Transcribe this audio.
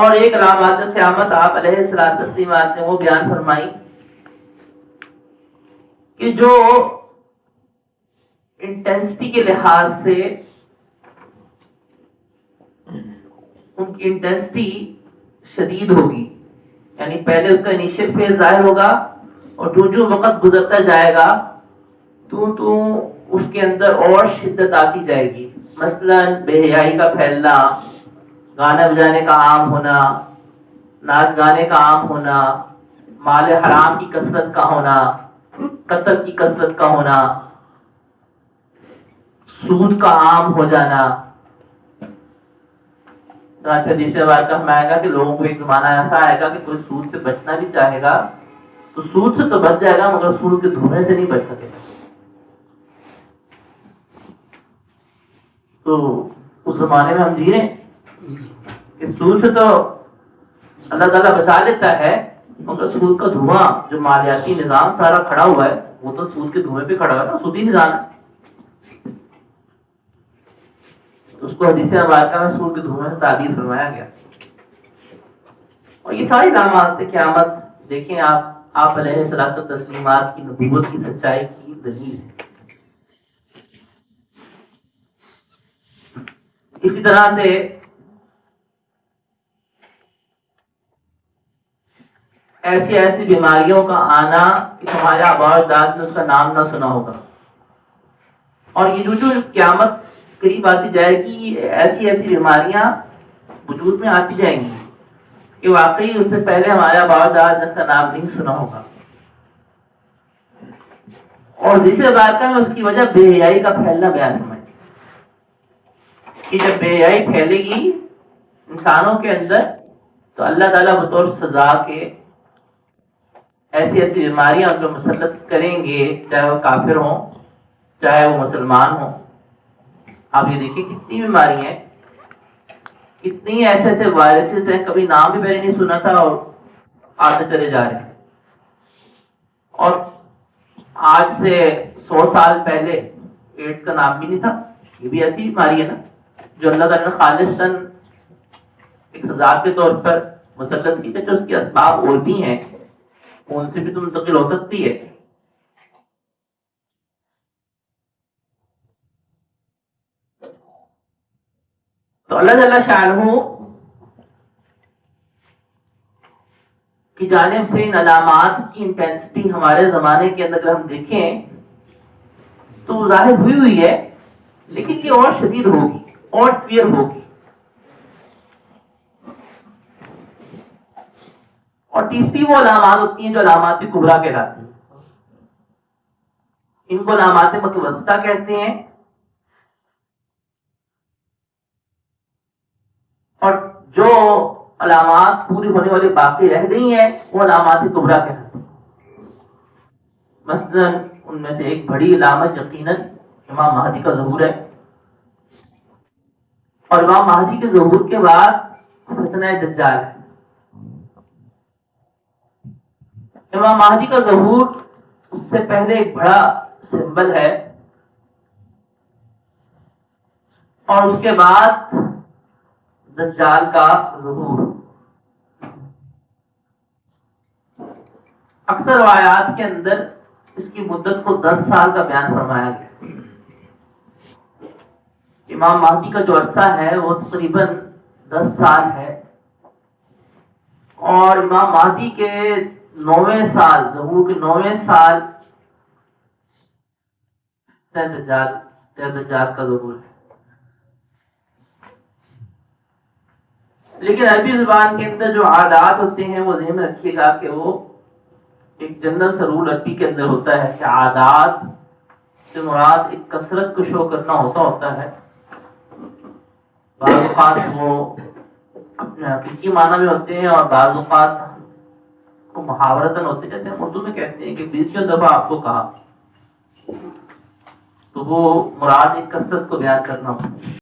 اور ایک علامات قیامت آپ علیہ الصلوۃ والتسلیمات نے وہ بیان فرمائی کہ جو انٹینسٹی کے لحاظ سے ان کی انٹینسٹی شدید ہوگی، یعنی پہلے اس کا انیشیل فیز ظاہر ہوگا اور جو وقت گزرتا جائے گا تو اس کے اندر اور شدت آتی جائے گی. مثلا بے حیائی کا پھیلنا، گانا بجانے کا عام ہونا، ناچ گانے کا عام ہونا، مال حرام کی کثرت کا ہونا، قتل کی کثرت کا ہونا، سود کا عام ہو جانا. حدیث بات کا ہمیں آئے گا کہ لوگوں کو ایک زمانہ ایسا آئے گا کہ کوئی سود سے بچنا بھی چاہے گا تو سود سے تو بچ جائے گا مگر سود کے دھونے سے نہیں بچ سکے گا. تو اس زمانے میں ہم جی رہے ہیں کہ سود سے تو اللہ تعالیٰ بچا لیتا ہے مگر سود کا دھواں جو مالیاتی نظام سارا کھڑا ہوا ہے وہ تو سود کے دھوئیں پہ کھڑا ہوا ہے نا، سودی نظام ہے. اس کو حدیث مبارکہ میں سود کے دھوئیں سے تعبیر فرمایا گیا. اور یہ ساری علامات قیامت دیکھیں آپ علیہ الصلوۃ والتسلیمات کی نبوت کی سچائی کی دلیل ہے. اسی طرح سے ایسی بیماریوں کا آنا کہ ہمارے آباء و اجداد نے اس کا نام نہ سنا ہوگا، اور یہ جو قیامت قریب آتی جائے گی ایسی بیماریاں وجود میں آتی جائیں گی کہ واقعی اس سے پہلے ہمارے آباء و اجداد نے اس کا نام نہیں سنا ہوگا. اور دوسرے بارکہ میں اس کی وجہ بے حیائی کا پھیلنا بیان فرمائی کہ جب بے حیائی پھیلے گی انسانوں کے اندر تو اللہ تعالیٰ بطور سزا کے ایسی بیماریاں ان کو مسلط کریں گے، چاہے وہ کافر ہوں چاہے وہ مسلمان ہوں. آپ یہ دیکھیں کتنی بیماریاں ہیں، کتنی ایسے وائرسز ہیں، کبھی نام بھی میں نے نہیں سنا تھا اور آتے چلے جا رہے ہیں. اور آج سے 100 سال پہلے ایڈز کا نام بھی نہیں تھا. یہ بھی ایسی بیماری ہے نا جو اللہ تعالیٰ نے خالصتاً ایک سزا کے طور پر مسلط کی تھی، جو اس کے اسباب اور بھی ہیں ان سے بھی تو منتقل ہو سکتی ہے. تو اللہ تعالیٰ شانہ کی جانب سے ان علامات کی انٹینسٹی ہمارے زمانے کے اندر اگر ہم دیکھیں تو ظاہر ہوئی ہے، لیکن یہ اور شدید ہوگی اور سویر ہوگی. اور تیسری وہ علامات ہوتی ہیں جو علامات کبریٰ کہلاتی ہیں. ان کو علامات متوسطہ کہتے ہیں. اور جو علامات پوری ہونے والی باقی رہ گئی ہیں وہ علامات کبریٰ کہلاتی ہیں. مثلا ان میں سے ایک بڑی علامت یقیناً امام مہدی کا ظہور ہے، اور امام مہدی کے ظہور کے بعد فتنہ دجال ہے. امام مہدی کا ظہور اس سے پہلے ایک بڑا سمبل ہے، اور اس کے بعد دجال کا ظہور. اکثر روایات کے اندر اس کی مدت کو 10 سال کا بیان فرمایا گیا. امام مہدی کا جو عرصہ ہے وہ تقریباً 10 سال ہے، اور امام مہدی کے 9ویں سال ظہور کے 9ویں سال دجال کا ظہور ہے. لیکن عربی زبان کے اندر جو عادات ہوتے ہیں وہ ذہن میں رکھیے گا کہ وہ ایک جنرل سا رول عربی کے اندر ہوتا ہے کہ عادات سے مراد ایک کثرت کو شو کرنا ہوتا ہے. بعض اوقات وہ اپنے حقیقی معنی میں ہوتے ہیں اور بعض اوقات وہ محاورتاً ہوتے ہیں، جیسے ہم اردو میں کہتے ہیں کہ 20 دفعہ آپ کو کہا، تو وہ مراد ایک کثرت کو بیان کرنا ہوتا ہے.